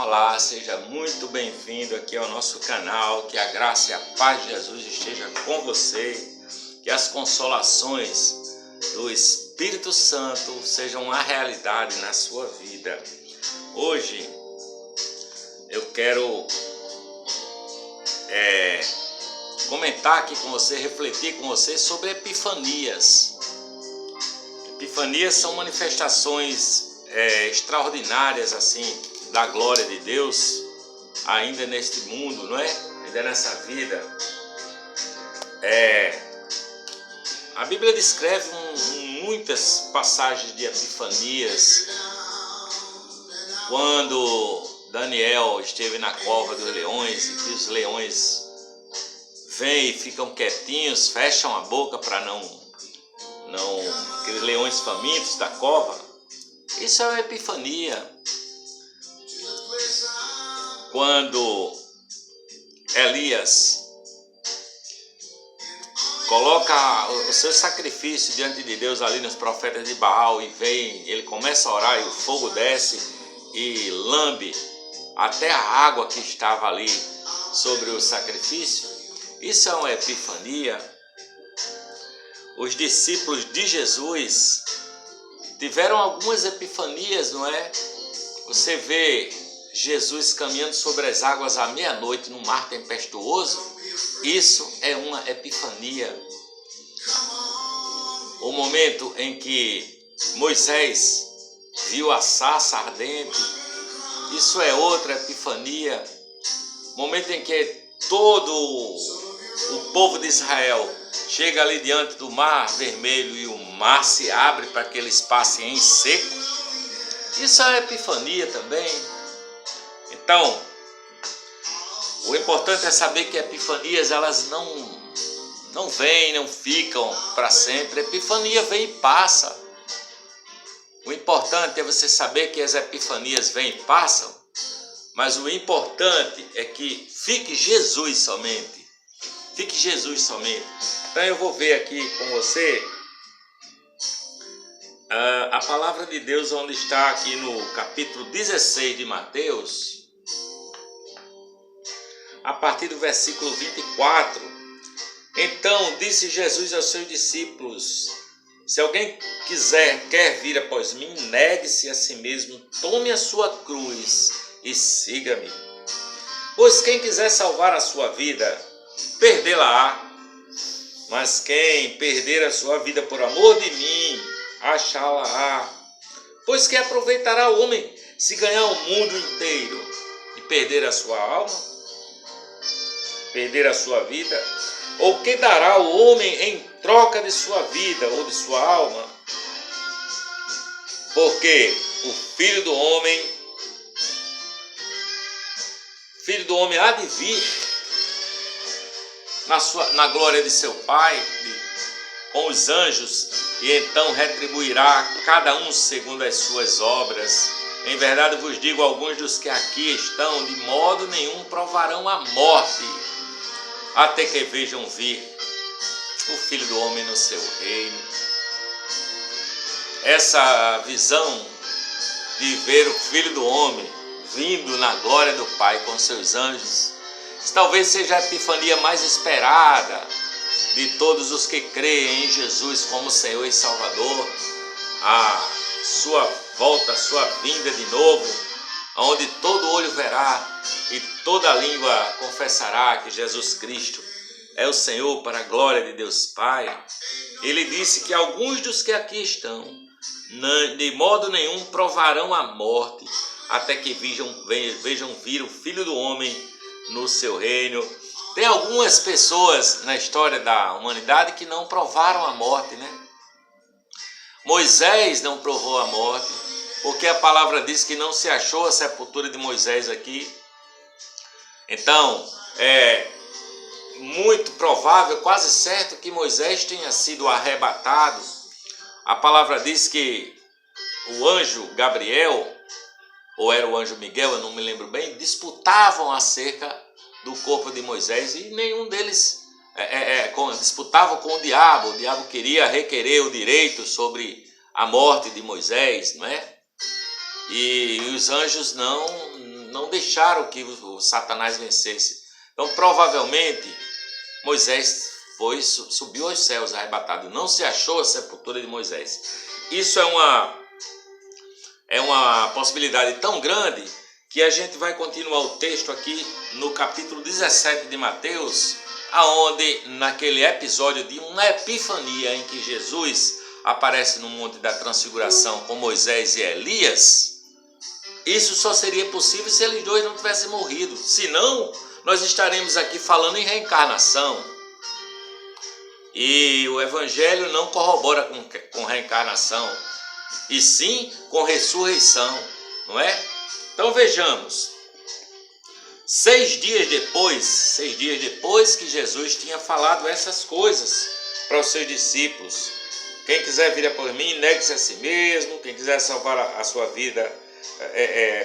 Olá, seja muito bem-vindo aqui ao nosso canal, que a graça e a paz de Jesus esteja com você, que as consolações do Espírito Santo sejam uma realidade na sua vida. Hoje eu quero comentar aqui com você, refletir com você sobre epifanias. Epifanias são manifestações extraordinárias assim da glória de Deus ainda neste mundo, não é? Ainda nessa vida. A Bíblia descreve muitas passagens de epifanias. Quando Daniel esteve na cova dos leões e que os leões vêm e ficam quietinhos, fecham a boca para não aqueles leões famintos da cova. Isso é uma epifania. Quando Elias coloca o seu sacrifício diante de Deus ali nos profetas de Baal e ele começa a orar e o fogo desce e lambe até a água que estava ali sobre o sacrifício. Isso é uma epifania. Os discípulos de Jesus tiveram algumas epifanias, não é? Você vê Jesus caminhando sobre as águas à meia-noite num mar tempestuoso. Isso é uma epifania. O momento em que Moisés viu a sarça ardente, isso é outra epifania. O momento em que todo o povo de Israel chega ali diante do mar vermelho e o mar se abre para que eles passem em seco. Isso é uma epifania também. Então, o importante é saber que epifanias elas não vêm, não ficam para sempre. A epifania vem e passa. O importante é você saber que as epifanias vêm e passam, mas o importante é que fique Jesus somente. Fique Jesus somente. Então eu vou ver aqui com você a palavra de Deus, onde está aqui no capítulo 16 de Mateus, a partir do versículo 24. Então disse Jesus aos seus discípulos: se alguém quer vir após mim, negue-se a si mesmo, tome a sua cruz e siga-me. Pois quem quiser salvar a sua vida, perdê-la-á. Mas quem perder a sua vida por amor de mim, achá-la-á. Pois que aproveitará o homem se ganhar o mundo inteiro e perder a sua alma? Perder a sua vida? Ou que dará o homem em troca de sua vida ou de sua alma? Porque o Filho do Homem há de vir na glória de seu Pai, com os anjos, e então retribuirá cada um segundo as suas obras. Em verdade vos digo, alguns dos que aqui estão, de modo nenhum provarão a morte, até que vejam vir o Filho do Homem no seu reino. Essa visão de ver o Filho do Homem vindo na glória do Pai com seus anjos, talvez seja a epifania mais esperada de todos os que creem em Jesus como Senhor e Salvador. A sua volta, a sua vinda de novo, onde todo olho verá e toda língua confessará que Jesus Cristo é o Senhor, para a glória de Deus Pai. Ele disse que alguns dos que aqui estão, de modo nenhum provarão a morte, até que vejam vir o Filho do Homem no seu reino. Tem algumas pessoas na história da humanidade que não provaram a morte, né? Moisés não provou a morte, porque a palavra diz que não se achou a sepultura de Moisés aqui. Então, é muito provável, quase certo, que Moisés tenha sido arrebatado. A palavra diz que o anjo Gabriel, ou era o anjo Miguel, eu não me lembro bem, disputavam acerca do corpo de Moisés, e nenhum deles disputavam com o diabo. O diabo queria requerer o direito sobre a morte de Moisés, não é? E os anjos não deixaram que o Satanás vencesse. Então, provavelmente, Moisés subiu aos céus arrebatado. Não se achou a sepultura de Moisés. Isso é uma possibilidade tão grande que a gente vai continuar o texto aqui no capítulo 17 de Mateus, aonde naquele episódio de uma epifania em que Jesus aparece no Monte da Transfiguração com Moisés e Elias, isso só seria possível se eles dois não tivessem morrido. Senão, nós estaremos aqui falando em reencarnação. E o Evangelho não corrobora com reencarnação, e sim com ressurreição, não é? Então vejamos, 6 dias depois que Jesus tinha falado essas coisas para os seus discípulos: quem quiser vir por mim, negue-se a si mesmo, quem quiser salvar a sua vida,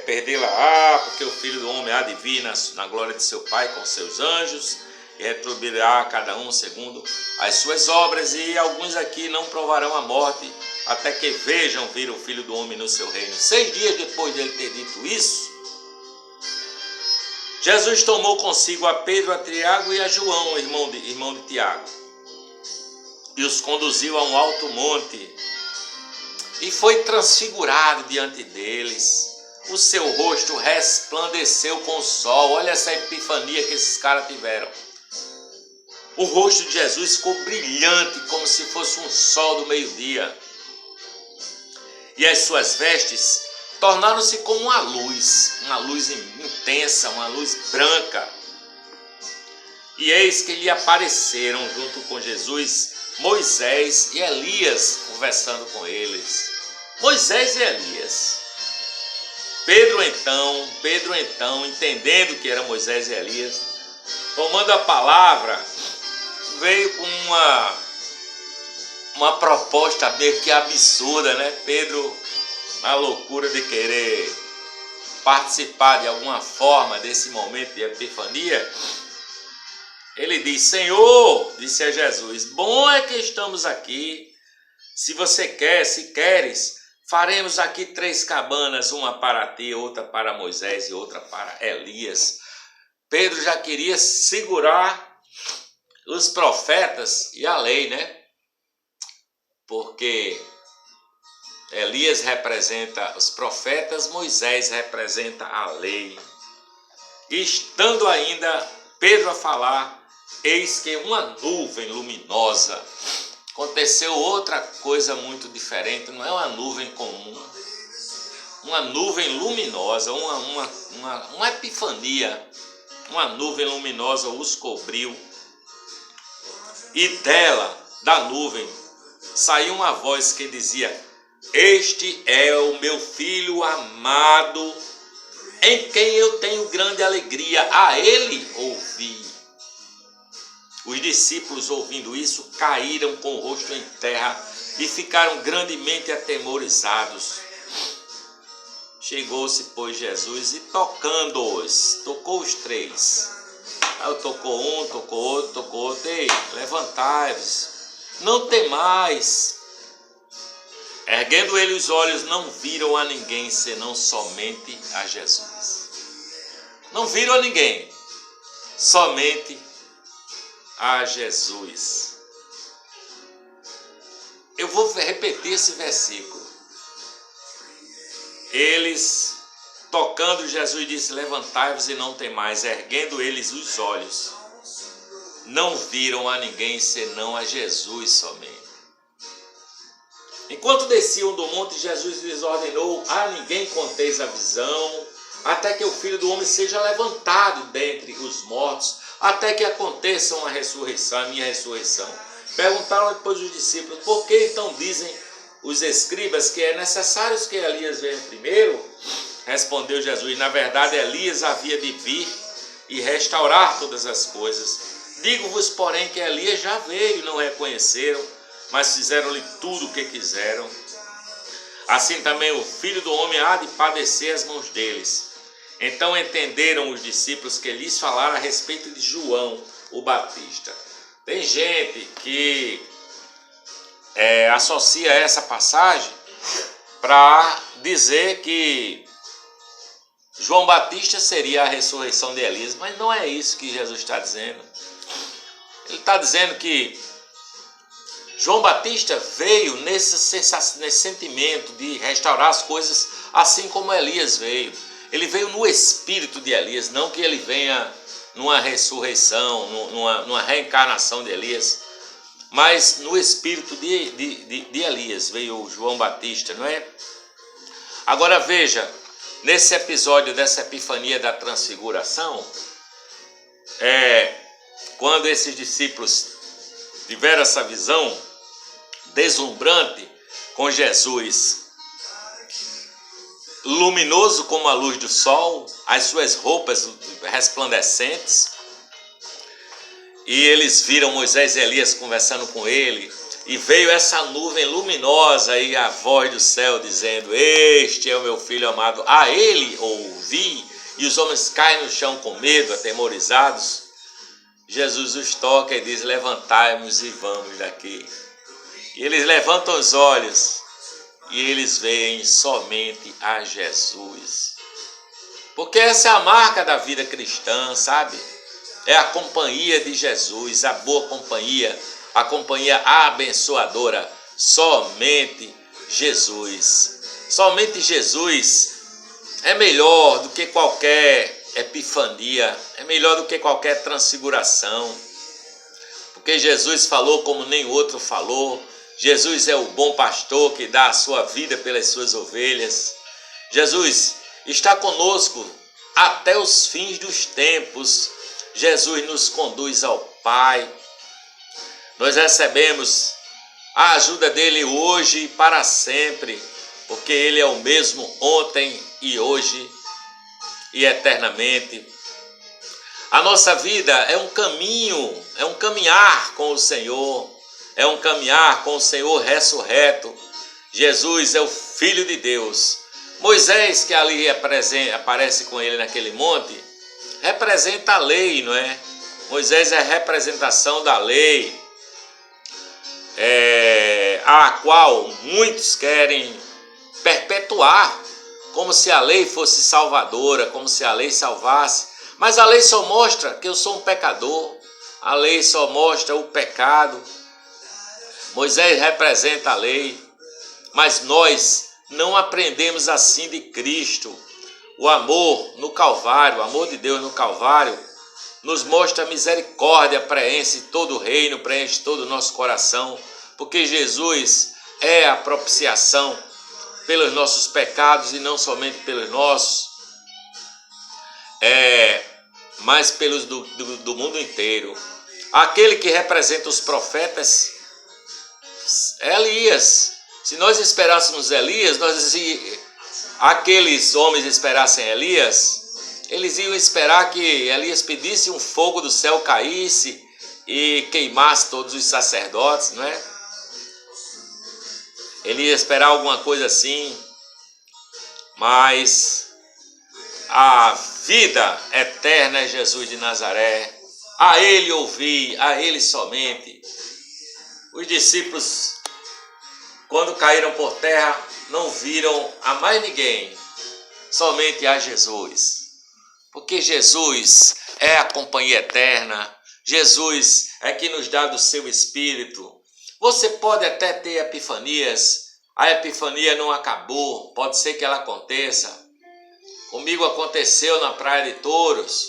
perdê-la-á, porque o Filho do Homem há de vir na glória de seu Pai com seus anjos, e retribuirá a cada um segundo as suas obras, e alguns aqui não provarão a morte, até que vejam vir o Filho do Homem no seu reino. 6 dias depois de ele ter dito isso, Jesus tomou consigo a Pedro, a Tiago e a João, irmão de Tiago, e os conduziu a um alto monte, e foi transfigurado diante deles. O seu rosto resplandeceu com o sol. Olha essa epifania que esses caras tiveram. O rosto de Jesus ficou brilhante, como se fosse um sol do meio-dia. E as suas vestes tornaram-se como uma luz intensa, uma luz branca. E eis que lhe apareceram junto com Jesus Moisés e Elias, conversando com eles. Moisés e Elias. Pedro então, entendendo que era Moisés e Elias, tomando a palavra, veio com uma proposta meio que absurda, né? Pedro, na loucura de querer participar de alguma forma desse momento de epifania, ele diz: Senhor, disse a Jesus, bom é que estamos aqui. Se queres, faremos aqui 3 cabanas, uma para ti, outra para Moisés e outra para Elias. Pedro já queria segurar os profetas e a lei, né? Porque Elias representa os profetas, Moisés representa a lei. E estando ainda Pedro a falar, eis que uma nuvem luminosa. Aconteceu outra coisa muito diferente, não é uma nuvem comum. Uma nuvem luminosa, uma epifania. Uma nuvem luminosa os cobriu. E da nuvem, saiu uma voz que dizia: este é o meu filho amado, em quem eu tenho grande alegria, a ele ouvi. Os discípulos, ouvindo isso, caíram com o rosto em terra e ficaram grandemente atemorizados. Chegou-se, pois, Jesus e tocando-os, tocou os 3. Aí tocou um, tocou outro, ei, levantai-vos, não temais. Erguendo ele os olhos, não viram a ninguém, senão somente a Jesus. Não viram a ninguém, somente a Jesus. Eu vou repetir esse versículo. Eles, tocando Jesus, disse: levantai-vos e não temais. Erguendo eles os olhos, não viram a ninguém, senão a Jesus somente. Enquanto desciam do monte, Jesus lhes ordenou: a ninguém conteis a visão, até que o Filho do Homem seja levantado dentre os mortos, até que aconteça a minha ressurreição. Perguntaram depois os discípulos: por que então dizem os escribas que é necessário que Elias venha primeiro? Respondeu Jesus: na verdade, Elias havia de vir e restaurar todas as coisas. Digo-vos, porém, que Elias já veio e não reconheceram, mas fizeram-lhe tudo o que quiseram. Assim também o Filho do Homem há de padecer às mãos deles. Então entenderam os discípulos que lhes falaram a respeito de João, o Batista. Tem gente que associa essa passagem para dizer que João Batista seria a ressurreição de Elias, mas não é isso que Jesus está dizendo. Ele está dizendo que João Batista veio nesse sentimento de restaurar as coisas, assim como Elias veio. Ele veio no espírito de Elias, não que ele venha numa ressurreição, numa reencarnação de Elias, mas no espírito de Elias veio João Batista, não é? Agora veja, nesse episódio dessa epifania da transfiguração, quando esses discípulos tiveram essa visão deslumbrante com Jesus, luminoso como a luz do sol, as suas roupas resplandecentes, e eles viram Moisés e Elias conversando com ele, e veio essa nuvem luminosa e a voz do céu dizendo: este é o meu filho amado, a ele ouvi, e os homens caem no chão com medo, atemorizados. Jesus os toca e diz: levantai-vos e vamos daqui. E eles levantam os olhos e eles veem somente a Jesus. Porque essa é a marca da vida cristã, sabe? É a companhia de Jesus, a boa companhia, a companhia abençoadora. Somente Jesus. Somente Jesus é melhor do que qualquer epifania, é melhor do que qualquer transfiguração. Porque Jesus falou como nem outro falou. Jesus é o bom pastor que dá a sua vida pelas suas ovelhas. Jesus está conosco até os fins dos tempos. Jesus nos conduz ao Pai. Nós recebemos a ajuda dele hoje e para sempre, porque ele é o mesmo ontem e hoje e eternamente. A nossa vida é um caminho, é um caminhar com o Senhor, é um caminhar com o Senhor ressurreto. Jesus é o Filho de Deus. Moisés, que ali aparece com ele naquele monte, representa a lei, não é? Moisés é a representação da lei, a qual muitos querem perpetuar, como se a lei fosse salvadora, como se a lei salvasse. Mas a lei só mostra que eu sou um pecador, a lei só mostra o pecado. Moisés representa a lei, mas nós não aprendemos assim de Cristo. O amor no Calvário, o amor de Deus no Calvário, nos mostra a misericórdia, preenche todo o reino, preenche todo o nosso coração, porque Jesus é a propiciação pelos nossos pecados e não somente pelos nossos, mas pelos do mundo inteiro. Aquele que representa os profetas é Elias. Se nós esperássemos Elias, aqueles homens esperassem Elias, eles iam esperar que Elias pedisse um fogo do céu caísse e queimasse todos os sacerdotes, não é? Ele ia esperar alguma coisa assim, mas a vida eterna é Jesus de Nazaré. A ele ouvi, a ele somente. Os discípulos, quando caíram por terra, não viram a mais ninguém, somente a Jesus. Porque Jesus é a companhia eterna, Jesus é que nos dá do seu Espírito. Você pode até ter epifanias, a epifania não acabou, pode ser que ela aconteça. Comigo aconteceu na Praia de Touros,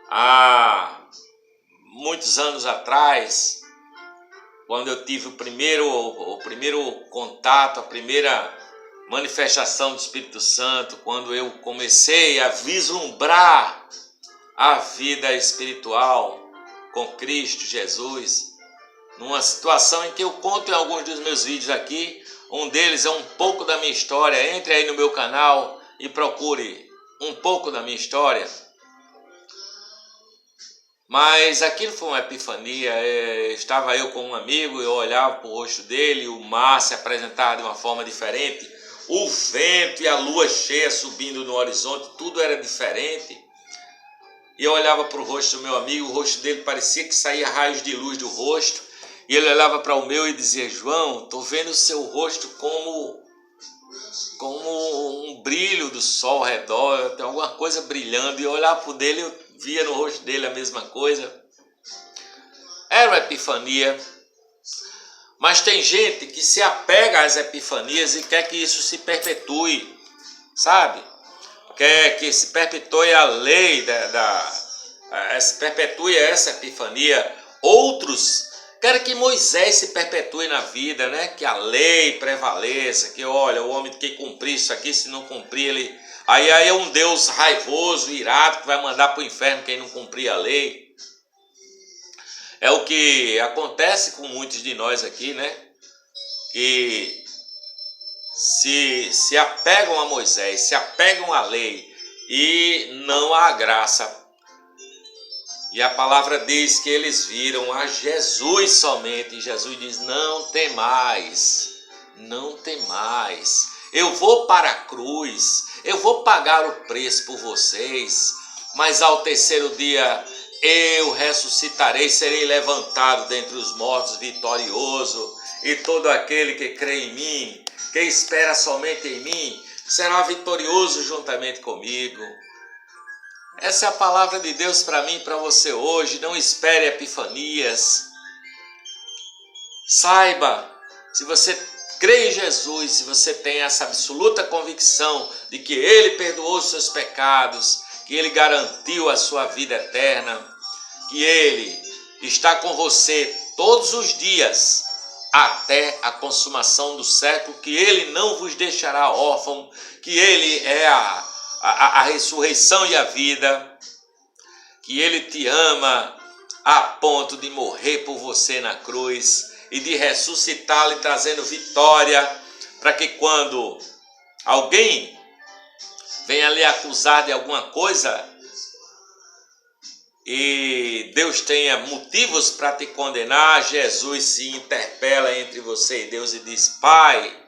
há muitos anos atrás, quando eu tive o primeiro contato, a primeira manifestação do Espírito Santo, quando eu comecei a vislumbrar a vida espiritual com Cristo Jesus, numa situação em que eu conto em alguns dos meus vídeos aqui, um deles é um pouco da minha história. Entre aí no meu canal e procure um pouco da minha história. Mas aquilo foi uma epifania. Estava eu com um amigo, eu olhava para o rosto dele, o mar se apresentava de uma forma diferente, o vento e a lua cheia subindo no horizonte, tudo era diferente. E eu olhava para o rosto do meu amigo, o rosto dele parecia que saía raios de luz do rosto. E ele olhava para o meu e dizia: João, estou vendo o seu rosto como como um brilho do sol ao redor, tem alguma coisa brilhando, e olhar para o dele, eu via no rosto dele a mesma coisa. Era uma epifania. Mas tem gente que se apega às epifanias e quer que isso se perpetue, sabe? Quer que se perpetue a lei, se perpetue essa epifania. Outros querem que Moisés se perpetue na vida, né? Que a lei prevaleça, que olha, o homem tem que cumprir isso aqui, se não cumprir ele... Aí é um Deus raivoso, irado, que vai mandar para o inferno quem não cumprir a lei. É o que acontece com muitos de nós aqui, né? Que se apegam a Moisés, se apegam à lei e não à graça. E a palavra diz que eles viram a Jesus somente. E Jesus diz, não temais, não temais. Eu vou para a cruz, eu vou pagar o preço por vocês, mas ao terceiro dia eu ressuscitarei, serei levantado dentre os mortos vitorioso, e todo aquele que crê em mim, que espera somente em mim, será vitorioso juntamente comigo. Essa é a palavra de Deus para mim e para você hoje. Não espere epifanias. Saiba, se você crê em Jesus, se você tem essa absoluta convicção de que Ele perdoou os seus pecados, que Ele garantiu a sua vida eterna, que Ele está com você todos os dias até a consumação do século, que Ele não vos deixará órfão, que Ele é a ressurreição e a vida, que Ele te ama a ponto de morrer por você na cruz e de ressuscitá-lo e trazendo vitória, para que quando alguém venha lhe acusar de alguma coisa e Deus tenha motivos para te condenar, Jesus se interpela entre você e Deus e diz, Pai,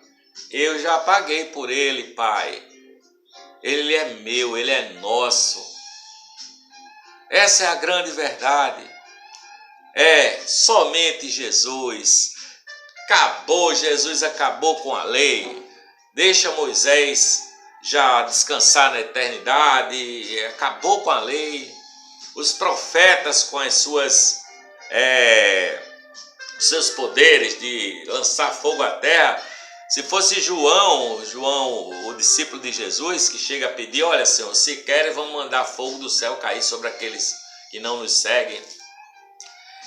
eu já paguei por ele, Pai. Ele é meu, ele é nosso. Essa é a grande verdade. É somente Jesus. Jesus acabou com a lei. Deixa Moisés já descansar na eternidade. Acabou com a lei. Os profetas com as seus poderes de lançar fogo à terra. Se fosse João, o discípulo de Jesus, que chega a pedir, olha, Senhor, se querem, vamos mandar fogo do céu cair sobre aqueles que não nos seguem.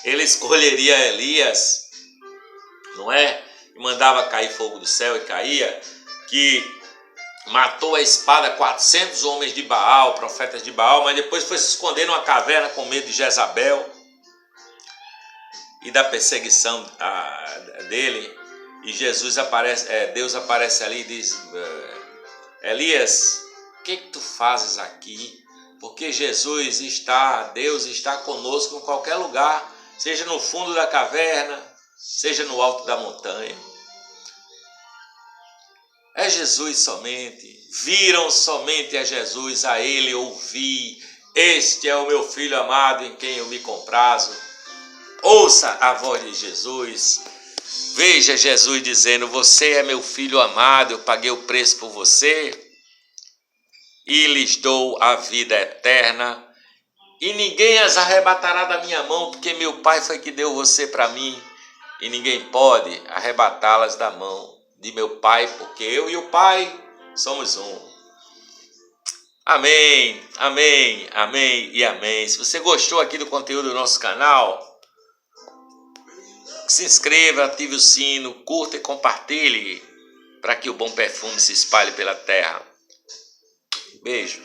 Ele escolheria Elias, não é? E mandava cair fogo do céu e caía, que matou a espada 400 homens de Baal, profetas de Baal, mas depois foi se esconder numa caverna com medo de Jezabel e da perseguição dele. E Deus aparece ali e diz, Elias, o que tu fazes aqui? Porque Deus está conosco em qualquer lugar, seja no fundo da caverna, seja no alto da montanha. É Jesus somente, viram somente a Jesus, a Ele ouvi, este é o meu Filho amado em quem eu me comprazo. Ouça a voz de Jesus. Veja Jesus dizendo, você é meu filho amado, eu paguei o preço por você e lhes dou a vida eterna e ninguém as arrebatará da minha mão, porque meu Pai foi que deu você para mim e ninguém pode arrebatá-las da mão de meu Pai, porque eu e o Pai somos um. Amém, amém, amém e amém. Se você gostou aqui do conteúdo do nosso canal, se inscreva, ative o sino, curta e compartilhe para que o bom perfume se espalhe pela terra. Beijo.